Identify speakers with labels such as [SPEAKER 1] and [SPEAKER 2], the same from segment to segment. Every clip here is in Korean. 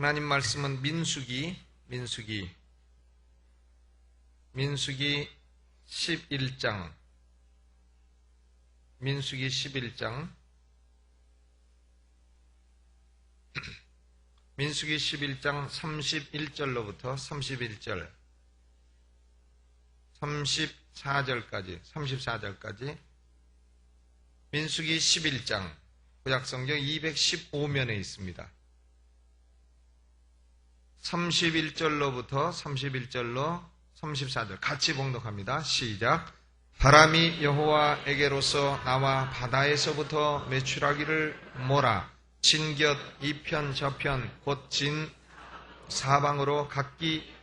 [SPEAKER 1] 하나님 말씀은 민수기 11장 민수기 11장 31절로부터 31절 34절까지 민수기 11장 구약성경 215면에 있습니다. 31절로부터 31절로 34절 같이 봉독합니다. 시작. 바람이 여호와에게로서 나와 바다에서부터 메추라기를 몰아 진곁 이편 저편 곧 진 사방으로 각기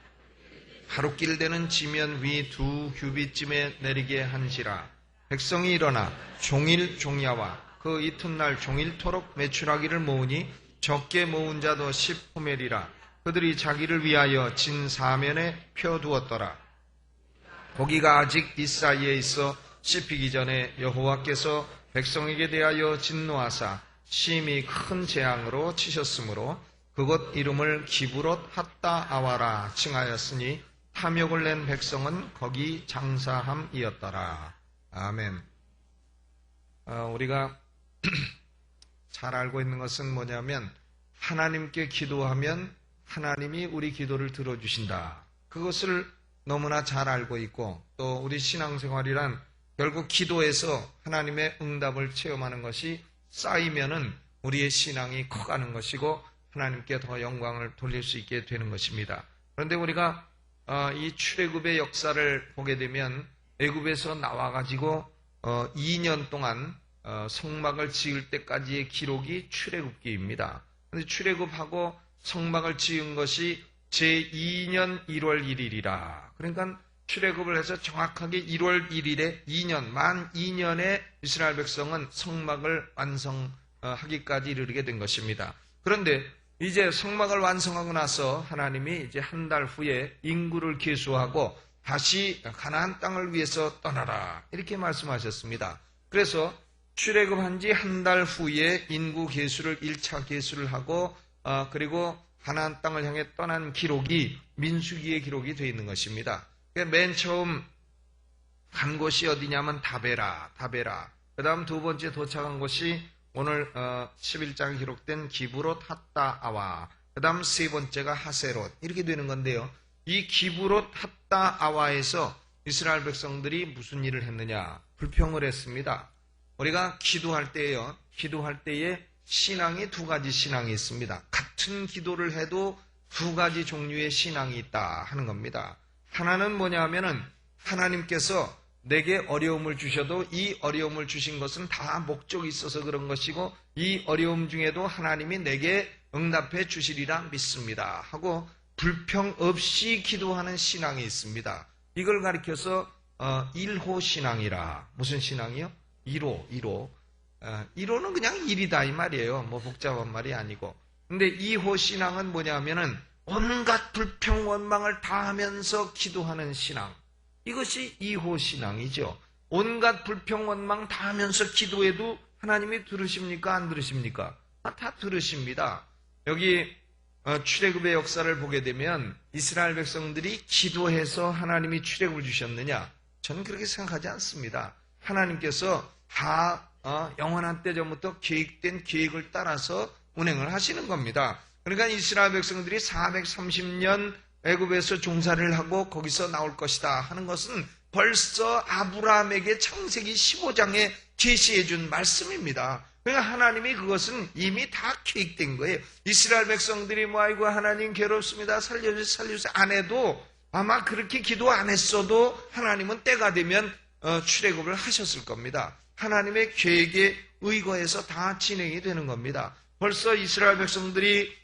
[SPEAKER 1] 가로길 되는 지면 위 2규빗쯤에 내리게 한지라. 백성이 일어나 종일 종야와 그 이튿날 종일토록 메추라기를 모으니 적게 모은 자도 10호멜이라. 그들이 자기를 위하여 진 사면에 펴두었더라. 고기가 아직 이 사이에 있어 씹히기 전에 여호와께서 백성에게 대하여 진노하사 심히 큰 재앙으로 치셨으므로 그곳 이름을 기브롯 핫다 아와라 칭하였으니 탐욕을 낸 백성은 거기 장사함이었더라. 아멘. 우리가 잘 알고 있는 것은 뭐냐면 하나님께 기도하면 하나님이 우리 기도를 들어주신다. 그것을 너무나 잘 알고 있고 또 우리 신앙생활이란 결국 기도에서 하나님의 응답을 체험하는 것이 쌓이면은 우리의 신앙이 커가는 것이고 하나님께 더 영광을 돌릴 수 있게 되는 것입니다. 그런데 우리가 이 출애굽의 역사를 보게 되면 애굽에서 나와가지고 2년 동안 성막을 지을 때까지의 기록이 출애굽기입니다. 그런데 출애굽하고 성막을 지은 것이 제2년 1월 1일이라. 그러니까 출애굽을 해서 정확하게 1월 1일에 2년, 만 2년에 이스라엘 백성은 성막을 완성하기까지 이르게 된 것입니다. 그런데 이제 성막을 완성하고 나서 하나님이 이제 한 달 후에 인구를 계수하고 다시 가나안 땅을 위해서 떠나라 이렇게 말씀하셨습니다. 그래서 출애굽한 지 한 달 후에 인구 계수를 1차 계수를 하고 그리고 가나안 땅을 향해 떠난 기록이 민수기의 기록이 되어 있는 것입니다. 맨 처음 간 곳이 어디냐면 다베라. 그 다음 두 번째 도착한 곳이 오늘 11장에 기록된 기브롯 핫다 아와. 그 다음 세 번째가 하세롯. 이렇게 되는 건데요. 이 기브롯 핫다 아와에서 이스라엘 백성들이 무슨 일을 했느냐? 불평을 했습니다. 우리가 기도할 때에 신앙이 두 가지 신앙이 있습니다. 같은 기도를 해도 두 가지 종류의 신앙이 있다 하는 겁니다. 하나는 뭐냐 하면은 하나님께서 내게 어려움을 주셔도 이 어려움을 주신 것은 다 목적이 있어서 그런 것이고 이 어려움 중에도 하나님이 내게 응답해 주시리라 믿습니다 하고 불평 없이 기도하는 신앙이 있습니다. 이걸 가리켜서 1호 신앙이라. 무슨 신앙이요? 1호. 1호는 그냥 일이다 이 말이에요. 뭐 복잡한 말이 아니고. 근데 2호 신앙은 뭐냐면은 온갖 불평 원망을 다 하면서 기도하는 신앙. 이것이 2호 신앙이죠. 온갖 불평 원망 다 하면서 기도해도 하나님이 들으십니까? 안 들으십니까? 다 들으십니다. 여기 출애굽의 역사를 보게 되면 이스라엘 백성들이 기도해서 하나님이 출애굽을 주셨느냐? 저는 그렇게 생각하지 않습니다. 하나님께서 다 영원한 때 전부터 계획된 계획을 따라서 운행을 하시는 겁니다. 그러니까 이스라엘 백성들이 430년 애굽에서 종살이를 하고 거기서 나올 것이다 하는 것은 벌써 아브라함에게 창세기 15장에 계시해 준 말씀입니다. 그러니까 하나님이 그것은 이미 다 계획된 거예요. 이스라엘 백성들이 아이고 하나님 괴롭습니다. 살려주세요 안 해도 아마 그렇게 기도 안 했어도 하나님은 때가 되면 출애굽을 하셨을 겁니다. 하나님의 계획에 의거해서 다 진행이 되는 겁니다. 벌써 이스라엘 백성들이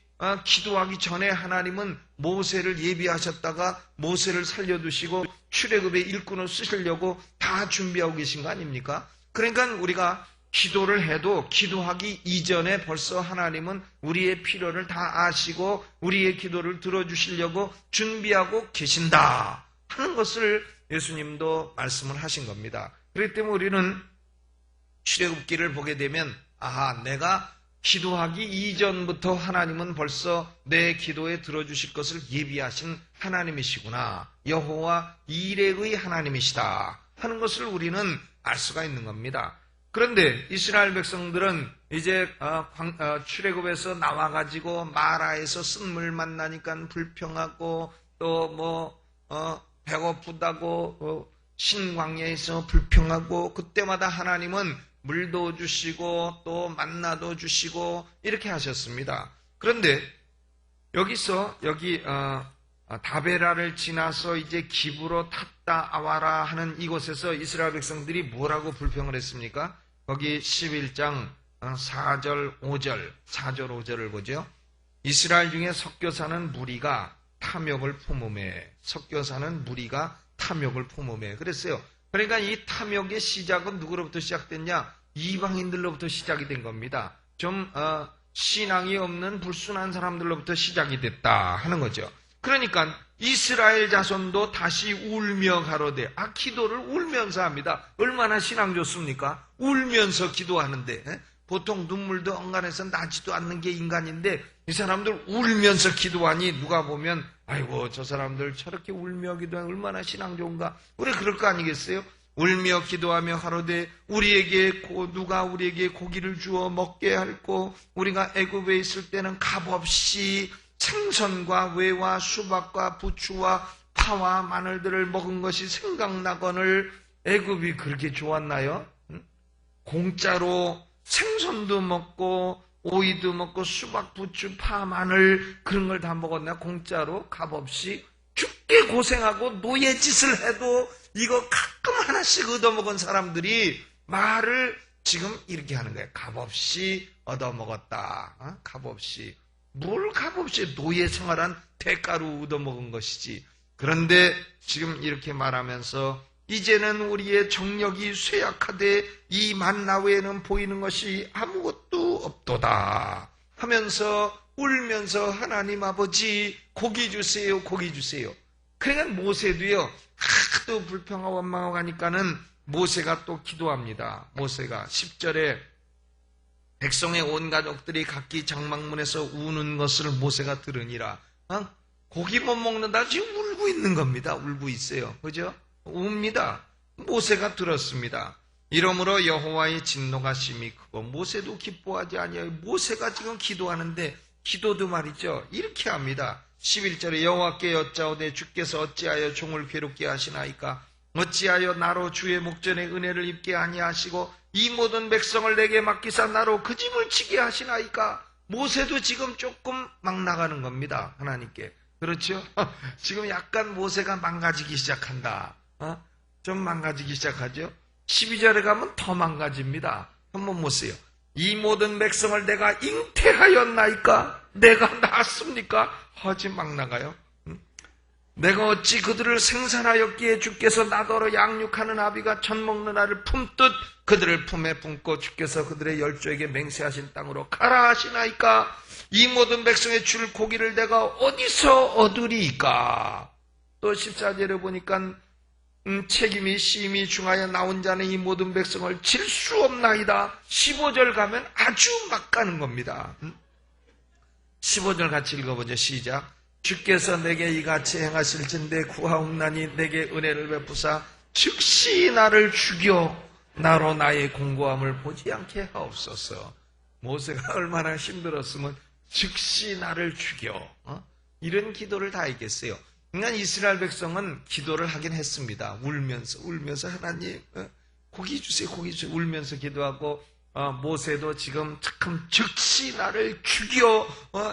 [SPEAKER 1] 기도하기 전에 하나님은 모세를 예비하셨다가 모세를 살려두시고 출애굽의 일꾼을 쓰시려고 다 준비하고 계신 거 아닙니까? 그러니까 우리가 기도를 해도 기도하기 이전에 벌써 하나님은 우리의 필요를 다 아시고 우리의 기도를 들어주시려고 준비하고 계신다 하는 것을 예수님도 말씀을 하신 겁니다. 그렇기 때문에 우리는 출애굽기를 보게 되면 내가 기도하기 이전부터 하나님은 벌써 내 기도에 들어주실 것을 예비하신 하나님이시구나. 여호와 이레의 하나님이시다 하는 것을 우리는 알 수가 있는 겁니다. 그런데 이스라엘 백성들은 이제 출애굽에서 나와가지고 마라에서 쓴물 만나니까 불평하고 또 배고프다고 신광야에서 불평하고 그때마다 하나님은 물도 주시고 또 만나도 주시고 이렇게 하셨습니다. 그런데 여기서 다베라를 지나서 이제 기브로 탔다 아와라 하는 이곳에서 이스라엘 백성들이 뭐라고 불평을 했습니까? 거기 11장 4절 5절을 보죠. 이스라엘 중에 섞여 사는 무리가 탐욕을 품음에 그랬어요. 그러니까 이 탐욕의 시작은 누구로부터 시작됐냐? 이방인들로부터 시작이 된 겁니다. 좀 신앙이 없는 불순한 사람들로부터 시작이 됐다 하는 거죠. 그러니까 이스라엘 자손도 다시 울며 가로되, 기도를 울면서 합니다. 얼마나 신앙 좋습니까? 울면서 기도하는데, 보통 눈물도 엉간해서 나지도 않는 게 인간인데 이 사람들 울면서 기도하니 누가 보면 아이고 저 사람들 저렇게 울며 기도하면 얼마나 신앙 좋은가. 우리 그럴 거 아니겠어요? 울며 기도하며 가로되 누가 우리에게 고기를 주어 먹게 할꼬. 우리가 애굽에 있을 때는 값없이 생선과 외와 수박과 부추와 파와 마늘들을 먹은 것이 생각나거늘. 애굽이 그렇게 좋았나요? 공짜로 생선도 먹고 오이도 먹고 수박, 부추, 파, 마늘 그런 걸 다 먹었나? 공짜로 값없이 죽게 고생하고 노예짓을 해도 이거 가끔 하나씩 얻어먹은 사람들이 말을 지금 이렇게 하는 거예요. 값없이 얻어먹었다. 값없이. 뭘 값없이 노예 생활한 대가로 얻어먹은 것이지. 그런데 지금 이렇게 말하면서 이제는 우리의 정력이 쇠약하되 이 만나 외에는 보이는 것이 아무것도 없도다 하면서 울면서 하나님 아버지 고기 주세요, 고기 주세요. 그러니까 모세도요, 하도 불평하고 원망하고 하니까는 모세가 또 기도합니다. 모세가 10절에 백성의 온 가족들이 각기 장막문에서 우는 것을 모세가 들으니라. 고기 못 먹는다 지금 울고 있는 겁니다. 울고 있어요. 그죠? 웁니다. 모세가 들었습니다. 이러므로 여호와의 진노가 심히 크고 모세도 기뻐하지 아니하여. 모세가 지금 기도하는데 기도도 말이죠. 이렇게 합니다. 11절에 여호와께 여짜오되 주께서 어찌하여 종을 괴롭게 하시나이까. 어찌하여 나로 주의 목전에 은혜를 입게 아니하시고 이 모든 백성을 내게 맡기사 나로 그 짐을 지게 하시나이까. 모세도 지금 조금 막 나가는 겁니다. 하나님께. 그렇죠? 지금 약간 모세가 망가지기 시작한다. 좀 망가지기 시작하죠. 12절에 가면 더 망가집니다. 한번 보세요. 이 모든 백성을 내가 잉태하였나이까? 내가 낳았습니까? 하지 막 나가요. 내가 어찌 그들을 생산하였기에 주께서 나더러 양육하는 아비가 젖 먹는 알을 품듯 그들을 품에 품고 주께서 그들의 열조에게 맹세하신 땅으로 가라 하시나이까? 이 모든 백성의 줄 고기를 내가 어디서 얻으리이까? 또 14절에 보니까 책임이 심히 중하여 나온 자는 이 모든 백성을 칠 수 없나이다. 15절 가면 아주 막 가는 겁니다. 15절 같이 읽어보죠. 시작. 주께서 내게 이같이 행하실진대 구하옵나니 내게 은혜를 베푸사 즉시 나를 죽여 나로 나의 공고함을 보지 않게 하옵소서. 모세가 얼마나 힘들었으면 즉시 나를 죽여. 이런 기도를 다 했겠어요. 그러니까 이스라엘 백성은 기도를 하긴 했습니다. 울면서 하나님 고기 주세요, 고기 주세요. 울면서 기도하고 모세도 지금 참 즉시 나를 죽여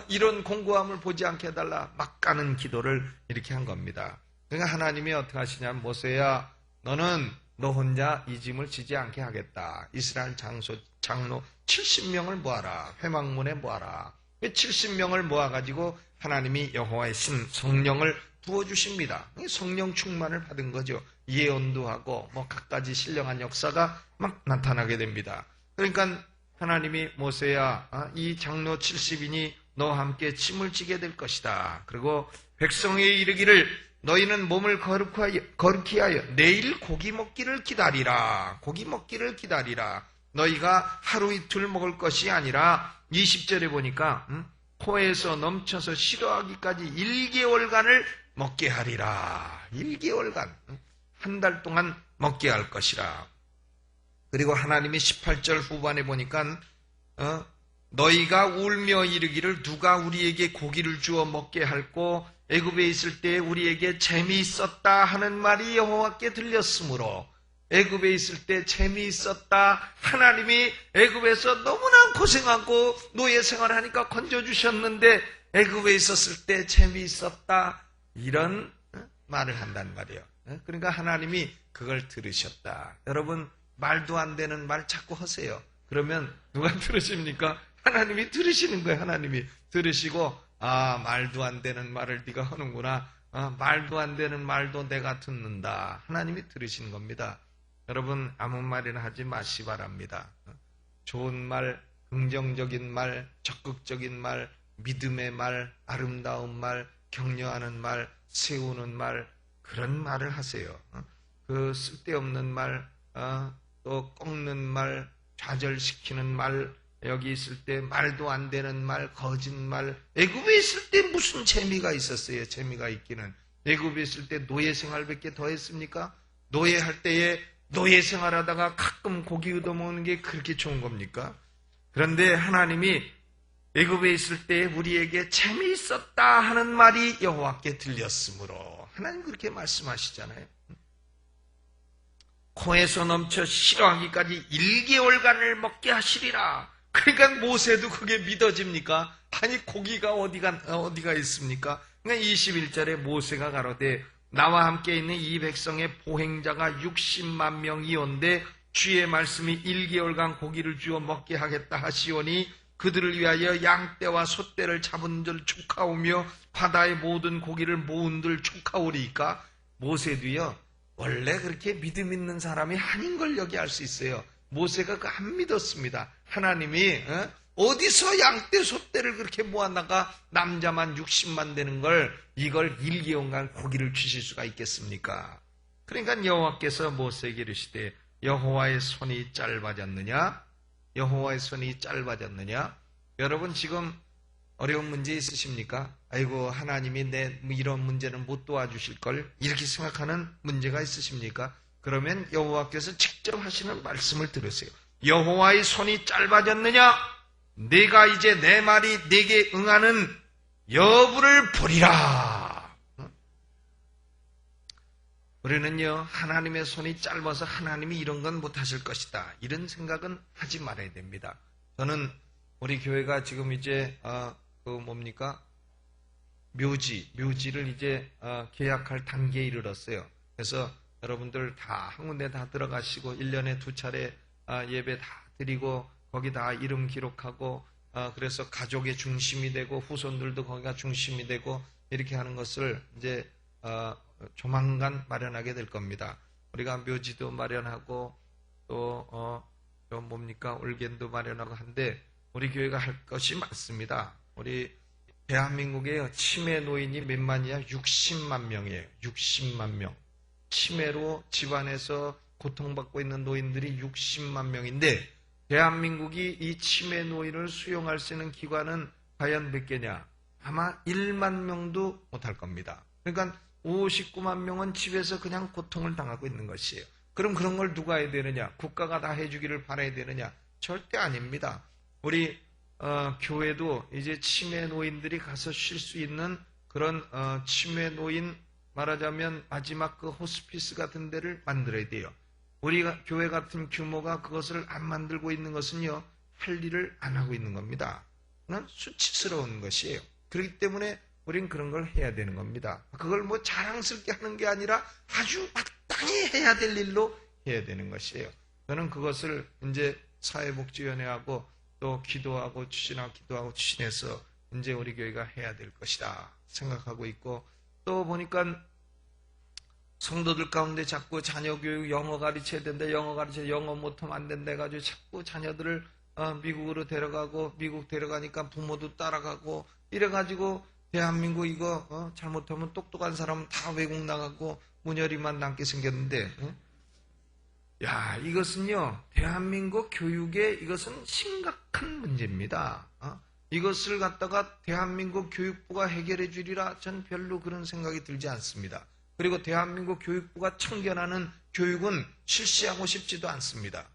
[SPEAKER 1] 이런 공고함을 보지 않게 해달라 막 가는 기도를 이렇게 한 겁니다. 그러니까 하나님이 어떻게 하시냐면 모세야 너는 너 혼자 이 짐을 지지 않게 하겠다. 이스라엘 장로 70명을 모아라. 회막문에 모아라. 70명을 모아가지고 하나님이 여호와의 성령을 부어주십니다. 성령 충만을 받은 거죠. 예언도 하고 갖가지 신령한 역사가 막 나타나게 됩니다. 그러니까 하나님이 모세야 이 장로 70인이 너와 함께 짐을 지게 될 것이다. 그리고 백성에 이르기를 너희는 몸을 거룩히 하여 내일 고기 먹기를 기다리라. 고기 먹기를 기다리라. 너희가 하루 이틀 먹을 것이 아니라 20절에 보니까 코에서 넘쳐서 싫어하기까지 1개월간을 먹게 하리라. 1개월간, 한 달 동안 먹게 할 것이라. 그리고 하나님이 18절 후반에 보니까 너희가 울며 이르기를 누가 우리에게 고기를 주어 먹게 할꼬 애굽에 있을 때 우리에게 재미있었다 하는 말이 여호와께 들렸으므로, 애굽에 있을 때 재미있었다. 하나님이 애굽에서 너무나 고생하고 노예 생활하니까 건져주셨는데 애굽에 있었을 때 재미있었다. 이런 말을 한단 말이에요. 그러니까 하나님이 그걸 들으셨다. 여러분, 말도 안 되는 말 자꾸 하세요. 그러면 누가 들으십니까? 하나님이 들으시는 거예요. 하나님이 들으시고, 말도 안 되는 말을 네가 하는구나. 말도 안 되는 말도 내가 듣는다. 하나님이 들으시는 겁니다. 여러분, 아무 말이나 하지 마시 바랍니다. 좋은 말, 긍정적인 말, 적극적인 말, 믿음의 말, 아름다운 말, 격려하는 말, 세우는 말, 그런 말을 하세요. 그 쓸데없는 말, 또 꺾는 말, 좌절시키는 말, 여기 있을 때 말도 안 되는 말, 거짓말. 애굽에 있을 때 무슨 재미가 있었어요? 재미가 있기는. 애굽에 있을 때 노예 생활밖에 더 했습니까? 노예할 때에 노예 생활하다가 가끔 고기 얻어먹는 게 그렇게 좋은 겁니까? 그런데 하나님이 애굽에 있을 때 우리에게 재미있었다 하는 말이 여호와께 들렸으므로, 하나님 그렇게 말씀하시잖아요. 코에서 넘쳐 싫어하기까지 1개월간을 먹게 하시리라. 그러니까 모세도 그게 믿어집니까? 아니, 고기가 어디가 있습니까? 그러니까 21절에 모세가 가로되 나와 함께 있는 이 백성의 보행자가 60만 명이온데 주의 말씀이 1개월간 고기를 주어 먹게 하겠다 하시오니 그들을 위하여 양떼와 소떼를 잡은 줄 촉하오며 바다의 모든 고기를 모은 줄 촉하오리까. 모세도요, 원래 그렇게 믿음 있는 사람이 아닌 걸 여기 알 수 있어요. 모세가 그거 안 믿었습니다. 하나님이 어디서 양떼 소떼를 그렇게 모아다가 남자만 60만 되는 걸, 이걸 1개월간 고기를 주실 수가 있겠습니까? 그러니까 여호와께서 모세에게 이르시되 여호와의 손이 짧아졌느냐? 여호와의 손이 짧아졌느냐? 여러분, 지금 어려운 문제 있으십니까? 아이고, 하나님이 내 이런 문제는 못 도와주실 걸, 이렇게 생각하는 문제가 있으십니까? 그러면 여호와께서 직접 하시는 말씀을 들으세요. 여호와의 손이 짧아졌느냐? 내가 이제 내 말이 내게 응하는 여부를 보리라. 우리는요, 하나님의 손이 짧아서 하나님이 이런 건 못하실 것이다, 이런 생각은 하지 말아야 됩니다. 저는 우리 교회가 지금 이제 묘지를 이제 계약할 단계에 이르렀어요. 그래서 여러분들 다 한 군데 다 들어가시고 1년에 2차례 예배 다 드리고 거기 다 이름 기록하고 그래서 가족의 중심이 되고 후손들도 거기가 중심이 되고 이렇게 하는 것을 이제 조만간 마련하게 될 겁니다. 우리가 묘지도 마련하고 또 올겐도 마련하고 한데 우리 교회가 할 것이 많습니다. 우리 대한민국의 치매 노인이 몇 만이야? 60만 명이에요. 60만 명. 치매로 집안에서 고통받고 있는 노인들이 60만 명인데 대한민국이 이 치매 노인을 수용할 수 있는 기관은 과연 몇 개냐? 아마 1만 명도 못할 겁니다. 그러니까 59만 명은 집에서 그냥 고통을 당하고 있는 것이에요. 그럼 그런 걸 누가 해야 되느냐? 국가가 다 해주기를 바라야 되느냐? 절대 아닙니다. 우리 교회도 이제 치매 노인들이 가서 쉴 수 있는 그런 치매 노인, 말하자면 마지막 그 호스피스 같은 데를 만들어야 돼요. 우리 교회 같은 규모가 그것을 안 만들고 있는 것은요, 할 일을 안 하고 있는 겁니다. 그건 수치스러운 것이에요. 그렇기 때문에 우린 그런 걸 해야 되는 겁니다. 그걸 뭐 자랑스럽게 하는 게 아니라 아주 마땅히 해야 될 일로 해야 되는 것이에요. 저는 그것을 이제 사회복지위원회하고 또 기도하고 추진해서 이제 우리 교회가 해야 될 것이다 생각하고 있고, 또 보니까 성도들 가운데 자꾸 자녀 교육 영어 가르쳐야 된다, 영어 못하면 안 된다 해가지고 자꾸 자녀들을 미국으로 데려가고, 미국 데려가니까 부모도 따라가고 이래가지고 대한민국 이거 잘못하면 똑똑한 사람은 다 외국 나가고 문열이만 남게 생겼는데 야, 이것은요, 대한민국 교육에 이것은 심각한 문제입니다. 이것을 갖다가 대한민국 교육부가 해결해 주리라 전 별로 그런 생각이 들지 않습니다. 그리고 대한민국 교육부가 참견하는 교육은 실시하고 싶지도 않습니다.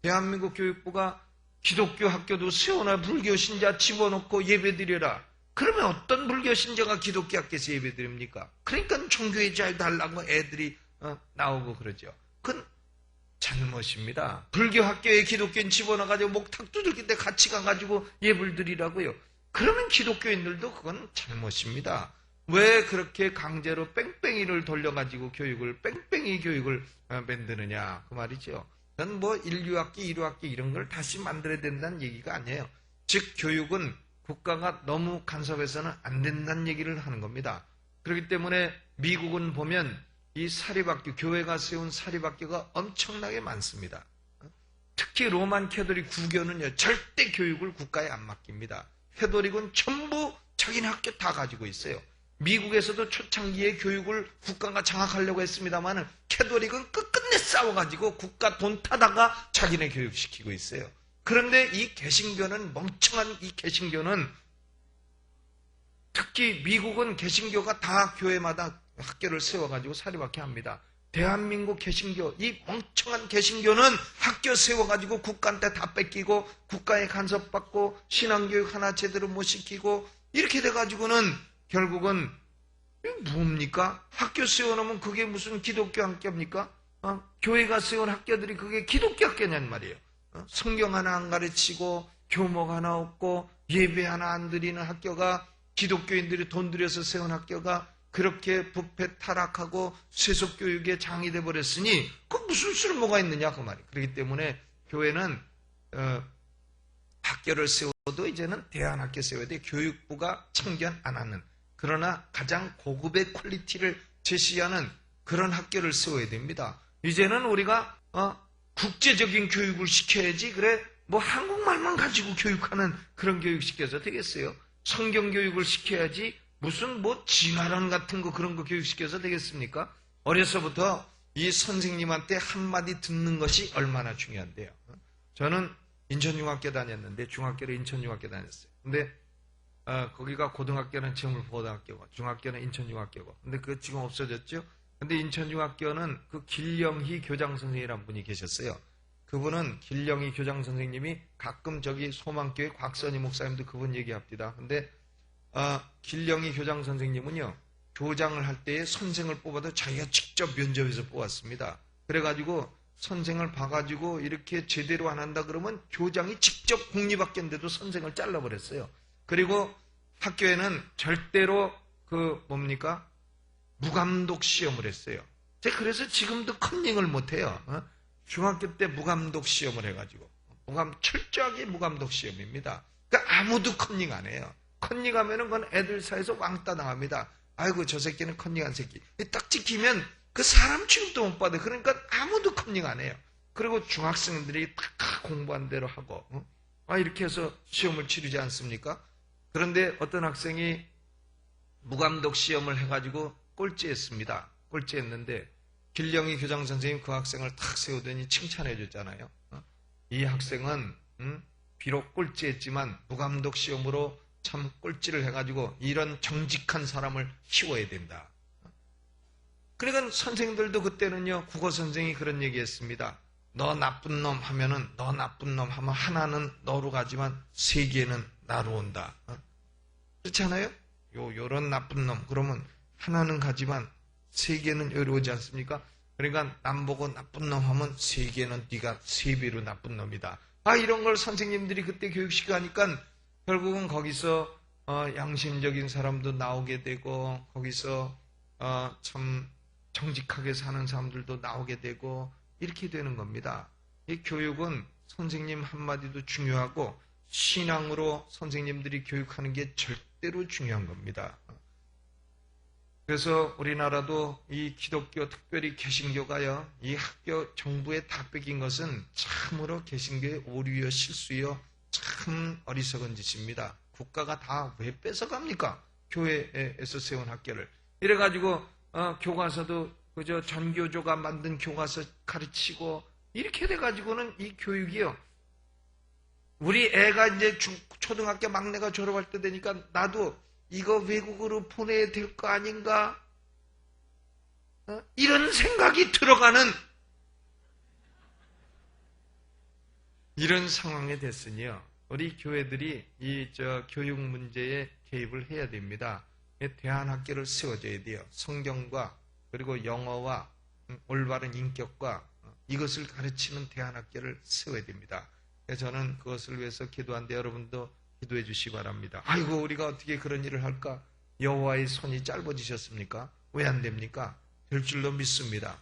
[SPEAKER 1] 대한민국 교육부가 기독교 학교도 세워놔 불교 신자 집어넣고 예배드려라. 그러면 어떤 불교 신자가 기독교 학교에서 예배드립니까? 그러니까 종교에 잘 달라고 애들이 나오고 그러죠. 그건 잘못입니다. 불교 학교에 기독교인 집어넣어가지고 목탁 두들긴데 같이 가가지고 예불 드리라고요. 그러면 기독교인들도 그건 잘못입니다. 왜 그렇게 강제로 뺑뺑이를 돌려가지고 뺑뺑이 교육을 만드느냐 그 말이죠. 전 뭐 1류학기, 1호학기 이런 걸 다시 만들어야 된다는 얘기가 아니에요. 즉 교육은 국가가 너무 간섭해서는 안 된다는 얘기를 하는 겁니다. 그렇기 때문에 미국은 보면 이 사립학교, 교회가 세운 사립학교가 엄청나게 많습니다. 특히 로만 캐톨릭 구교는요, 절대 교육을 국가에 안 맡깁니다. 캐톨릭은 전부 자기네 학교 다 가지고 있어요. 미국에서도 초창기에 교육을 국가가 장악하려고 했습니다만 캐톨릭은 끝끝내 싸워가지고 국가 돈 타다가 자기네 교육시키고 있어요. 그런데 이 개신교는 멍청한 이 개신교는 특히 미국은 개신교가 다 교회마다 학교를 세워가지고 사립학교 합니다. 대한민국 개신교, 이 멍청한 개신교는 학교 세워가지고 국가한테 다 뺏기고 국가에 간섭받고 신앙교육 하나 제대로 못 시키고 이렇게 돼가지고는 결국은 뭡니까? 학교 세워놓으면 그게 무슨 기독교 학교입니까? 교회가 세운 학교들이 그게 기독교 학교냔 말이에요. 성경 하나 안 가르치고 교목 하나 없고 예배 하나 안 드리는 학교가 기독교인들이 돈 들여서 세운 학교가 그렇게 부패 타락하고 세속교육의 장이 돼버렸으니 그 무슨 쓸모가 있느냐 그 말이에요. 그렇기 때문에 교회는 학교를 세워도 이제는 대안학교 세워야 돼. 교육부가 참견 안 하는 그러나 가장 고급의 퀄리티를 제시하는 그런 학교를 세워야 됩니다. 이제는 우리가 국제적인 교육을 시켜야지 그래 뭐 한국말만 가지고 교육하는 그런 교육 시켜서 되겠어요? 성경 교육을 시켜야지 무슨 뭐 진화론 같은 거 그런 거 교육시켜서 되겠습니까? 어려서부터 이 선생님한테 한마디 듣는 것이 얼마나 중요한데요. 저는 인천중학교 다녔는데 중학교를 인천중학교 다녔어요. 근데 거기가 고등학교는 정물고등학교고 중학교는 인천중학교고 근데 그거 지금 없어졌죠? 근데 인천중학교는 그 길영희 교장선생이라는 분이 계셨어요. 그분은 길영희 교장선생님이 가끔 저기 소망교회 곽선희 목사님도 그분 얘기합니다. 근데 길영희 교장선생님은요 교장을 할 때에 선생을 뽑아도 자기가 직접 면접에서 뽑았습니다. 그래가지고 선생을 봐가지고 이렇게 제대로 안 한다 그러면 교장이 직접 공립학교인데도 선생을 잘라버렸어요. 그리고 학교에는 절대로 무감독 시험을 했어요. 제가 그래서 지금도 컨닝을 못해요. 중학교 때 무감독 시험을 해가지고 철저하게 무감독 시험입니다. 그러니까 아무도 컨닝 안 해요. 컨닝하면은 그건 애들 사이에서 왕따 당합니다. 아이고 저 새끼는 컨닝한 새끼. 딱 찍히면 그 사람 취급도 못 받아. 그러니까 아무도 컨닝 안 해요. 그리고 중학생들이 다 공부한 대로 하고 이렇게 해서 시험을 치르지 않습니까? 그런데 어떤 학생이 무감독 시험을 해가지고 꼴찌했습니다. 꼴찌했는데 길영희 교장선생님 그 학생을 탁 세우더니 칭찬해 줬잖아요. 이 학생은 비록 꼴찌했지만 무감독 시험으로 참 꼴찌를 해가지고 이런 정직한 사람을 키워야 된다. 그러니까 선생님들도 그때는요 국어선생이 그런 얘기했습니다. 너 나쁜 놈 하면은 너 나쁜 놈 하면 하나는 너로 가지만 세 개는 나로 온다. 그렇지 않아요? 요런 나쁜 놈 그러면 하나는 가지만 세 개는 여기 오지 않습니까? 그러니까 남 보고 나쁜 놈 하면 세 개는 네가 세 배로 나쁜 놈이다. 이런 걸 선생님들이 그때 교육시키고 하니까 결국은 거기서 양심적인 사람도 나오게 되고 거기서 참 정직하게 사는 사람들도 나오게 되고 이렇게 되는 겁니다. 이 교육은 선생님 한마디도 중요하고 신앙으로 선생님들이 교육하는 게 절대로 중요한 겁니다. 그래서 우리나라도 이 기독교 특별히 개신교가요 이 학교 정부에 다 뺏긴 것은 참으로 개신교의 오류여 실수여 참 어리석은 짓입니다. 국가가 다 왜 뺏어갑니까? 교회에서 세운 학교를. 이래가지고 교과서도 그저 전교조가 만든 교과서 가르치고 이렇게 돼가지고는 이 교육이요. 우리 애가 이제 초등학교 막내가 졸업할 때 되니까 나도 이거 외국으로 보내야 될 거 아닌가? 이런 생각이 들어가는 이런 상황이 됐으니요. 우리 교회들이 이 교육 문제에 개입을 해야 됩니다. 대안학교를 세워줘야 돼요. 성경과 그리고 영어와 올바른 인격과 이것을 가르치는 대안학교를 세워야 됩니다. 저는 그것을 위해서 기도하는데 여러분도 기도해 주시기 바랍니다. 아이고 우리가 어떻게 그런 일을 할까? 여호와의 손이 짧아지셨습니까? 왜 안 됩니까? 될 줄로 믿습니다.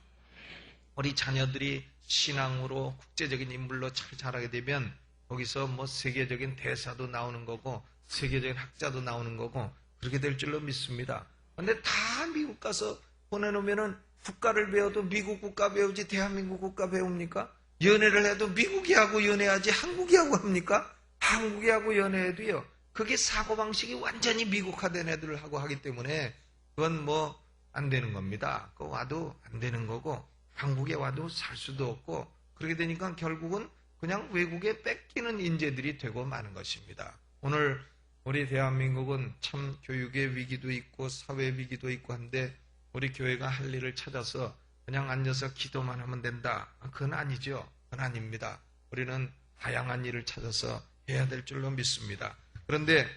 [SPEAKER 1] 우리 자녀들이 신앙으로 국제적인 인물로 잘 자라게 되면 거기서 뭐 세계적인 대사도 나오는 거고 세계적인 학자도 나오는 거고 그렇게 될 줄로 믿습니다. 근데 다 미국 가서 보내놓으면은 국가를 배워도 미국 국가 배우지 대한민국 국가 배웁니까? 연애를 해도 미국이 하고 연애하지 한국이 하고 합니까? 한국이 하고 연애해도요. 그게 사고방식이 완전히 미국화된 애들을 하고 하기 때문에 그건 뭐 안 되는 겁니다. 그거 와도 안 되는 거고 한국에 와도 살 수도 없고 그렇게 되니까 결국은 그냥 외국에 뺏기는 인재들이 되고 마는 것입니다. 오늘 우리 대한민국은 참 교육의 위기도 있고 사회 위기도 있고 한데 우리 교회가 할 일을 찾아서 그냥 앉아서 기도만 하면 된다. 그건 아니죠. 그건 아닙니다. 우리는 다양한 일을 찾아서 해야 될 줄로 믿습니다. 그런데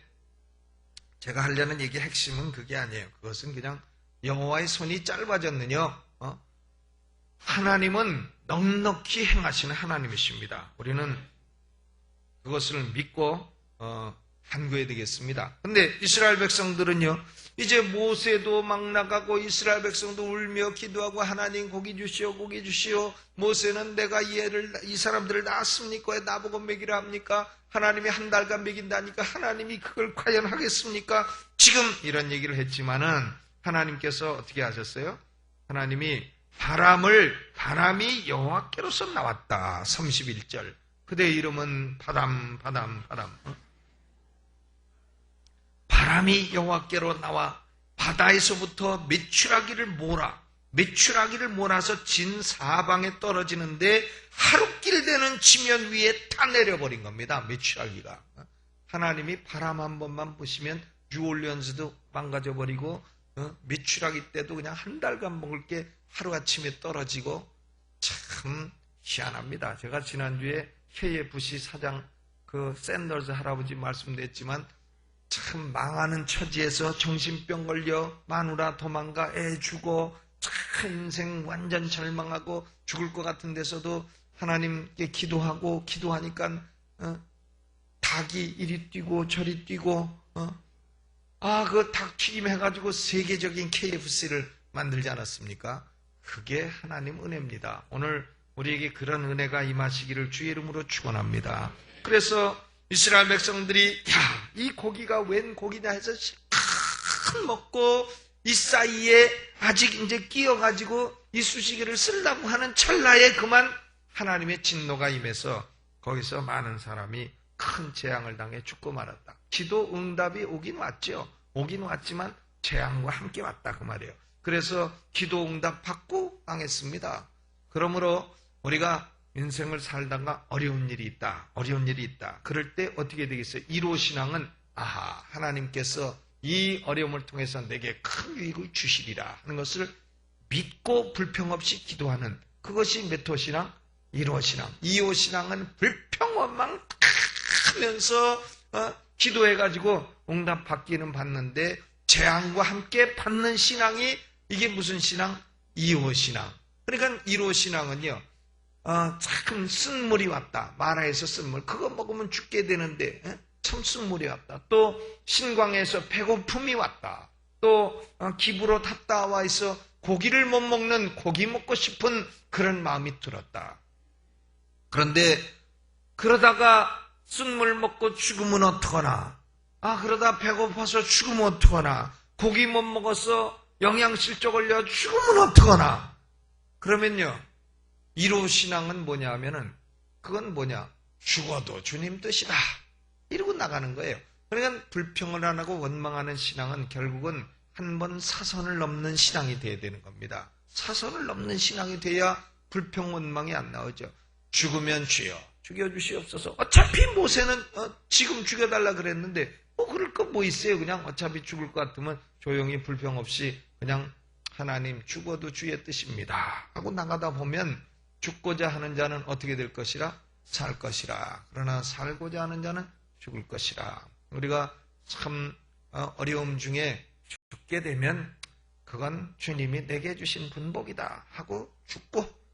[SPEAKER 1] 제가 하려는 얘기의 핵심은 그게 아니에요. 그것은 그냥 여호와의 손이 짧아졌느냐? 하나님은 넉넉히 행하시는 하나님이십니다. 우리는 그것을 믿고 간구해야 되겠습니다. 근데 이스라엘 백성들은요, 이제 모세도 막 나가고 이스라엘 백성도 울며 기도하고 하나님 고기 주시오, 고기 주시오. 모세는 내가 이 사람들을 낳았습니까? 왜 나보고 먹이라 합니까? 하나님이 한 달간 먹인다니까 하나님이 그걸 과연 하겠습니까? 지금 이런 얘기를 했지만은 하나님께서 어떻게 하셨어요? 하나님이 바람이 여호와께로서 나왔다. 31절. 그대의 이름은 바람. 바람이 여호와께로 나와 바다에서부터 메추라기를 몰아서 진 사방에 떨어지는데 하루길 되는 지면 위에 다 내려버린 겁니다. 메추라기가. 하나님이 바람 한 번만 보시면 뉴올리언스도 망가져버리고 메추라기 때도 그냥 한 달간 먹을 게 하루아침에 떨어지고 참 희한합니다. 제가 지난주에 KFC 사장 샌더스 할아버지 말씀드렸지만 참 망하는 처지에서 정신병 걸려 마누라 도망가 애 죽어 참 인생 완전 절망하고 죽을 것 같은 데서도 하나님께 기도하니까 닭이 이리 뛰고 저리 뛰고 그 닭 튀김 해가지고 세계적인 KFC를 만들지 않았습니까? 그게 하나님 은혜입니다. 오늘 우리에게 그런 은혜가 임하시기를 주의 이름으로 축원합니다. 그래서 이스라엘 백성들이 이 고기가 웬 고기냐 해서 실컷 먹고 이 사이에 아직 이제 끼어가지고 이 수시기를 쓰려고 하는 찰나에 그만 하나님의 진노가 임해서 거기서 많은 사람이 큰 재앙을 당해 죽고 말았다. 기도 응답이 오긴 왔죠. 오긴 왔지만 재앙과 함께 왔다 그 말이에요. 그래서 기도 응답 받고 망했습니다. 그러므로 우리가 인생을 살다가 어려운 일이 있다. 그럴 때 어떻게 되겠어요? 1호 신앙은 하나님께서 이 어려움을 통해서 내게 큰 유익을 주시리라 하는 것을 믿고 불평 없이 기도하는 그것이 몇 호 신앙? 1호 신앙. 2호 신앙은 불평원만 하면서 기도해가지고 응답 받기는 받는데 재앙과 함께 받는 신앙이 이게 무슨 신앙? 2호 신앙. 그러니까 1호 신앙은요. 참 쓴물이 왔다. 마라에서 쓴물. 그거 먹으면 죽게 되는데 참 쓴물이 왔다. 또 신광에서 배고픔이 왔다. 또 기부로 탔다 와 있어 고기를 못 먹는 고기 먹고 싶은 그런 마음이 들었다. 그런데 그러다가 쓴물 먹고 죽으면 어떡하나. 그러다 배고파서 죽으면 어떡하나. 고기 못 먹어서 영양실조 걸려 죽으면 어떡하나. 그러면요. 1호 신앙은 뭐냐 하면은 그건 뭐냐. 죽어도 주님 뜻이다. 이러고 나가는 거예요. 그러니까 불평을 안 하고 원망하는 신앙은 결국은 한 번 사선을 넘는 신앙이 돼야 되는 겁니다. 사선을 넘는 신앙이 돼야 불평 원망이 안 나오죠. 죽으면 주여 죽여주시옵소서. 어차피 모세는 지금 죽여달라 그랬는데 그럴 거 뭐 있어요. 그냥 어차피 죽을 것 같으면 조용히 불평 없이 그냥 하나님 죽어도 주의 뜻입니다 하고 나가다 보면 죽고자 하는 자는 어떻게 될 것이라? 살 것이라. 그러나 살고자 하는 자는 죽을 것이라. 우리가 참 어려움 중에 죽게 되면 그건 주님이 내게 주신 분복이다 하고 죽고,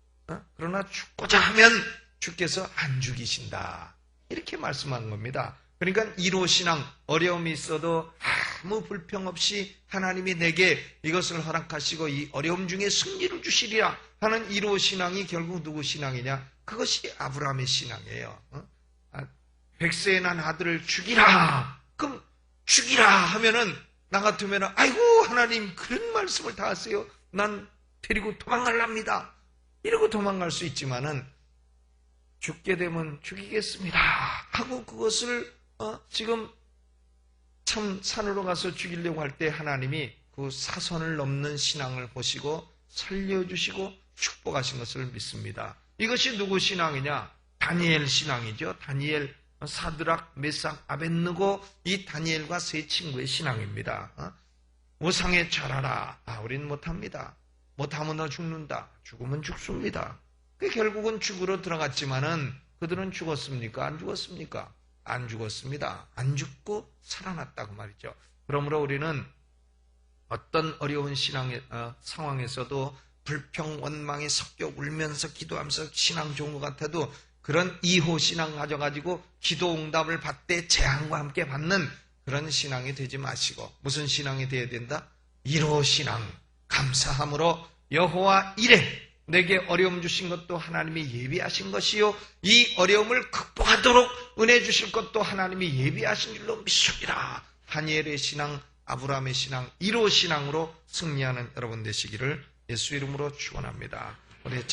[SPEAKER 1] 그러나 죽고자 하면 주께서 안 죽이신다 이렇게 말씀하는 겁니다. 그러니까 1호 신앙, 어려움이 있어도 아무 불평 없이 하나님이 내게 이것을 허락하시고 이 어려움 중에 승리를 주시리라 하는 1호 신앙이 결국 누구 신앙이냐? 그것이 아브라함의 신앙이에요. 100세에 난 아들을 죽이라. 그럼 죽이라 하면은 나 같으면 아이고 하나님 그런 말씀을 다 하세요. 난 데리고 도망갈랍니다. 이러고 도망갈 수 있지만은 죽게 되면 죽이겠습니다 하고 그것을 지금 참 산으로 가서 죽이려고 할 때 하나님이 그 사선을 넘는 신앙을 보시고 살려주시고 축복하신 것을 믿습니다. 이것이 누구 신앙이냐? 다니엘 신앙이죠. 다니엘, 사드락, 메삭, 아벳느고 이 다니엘과 세 친구의 신앙입니다. 우상에 절하라. 우린 못합니다. 못하면 죽는다. 죽으면 죽습니다. 결국은 죽으러 들어갔지만은 그들은 죽었습니까? 안 죽었습니까? 안 죽었습니다. 안 죽고 살아났다고 말이죠. 그러므로 우리는 어떤 어려운 상황에서도 불평, 원망에 섞여 울면서 기도하면서 신앙 좋은 것 같아도 그런 2호 신앙 가져가지고 기도 응답을 받되 재앙과 함께 받는 그런 신앙이 되지 마시고 무슨 신앙이 되어야 된다? 1호 신앙, 감사함으로 여호와 이레 내게 어려움 주신 것도 하나님이 예비하신 것이요 이 어려움을 극복하도록 은혜 주실 것도 하나님이 예비하신 줄로 믿습니다. 다니엘의 신앙, 아브라함의 신앙, 1호 신앙으로 승리하는 여러분 되시기를 예수 이름으로 축원합니다. 우리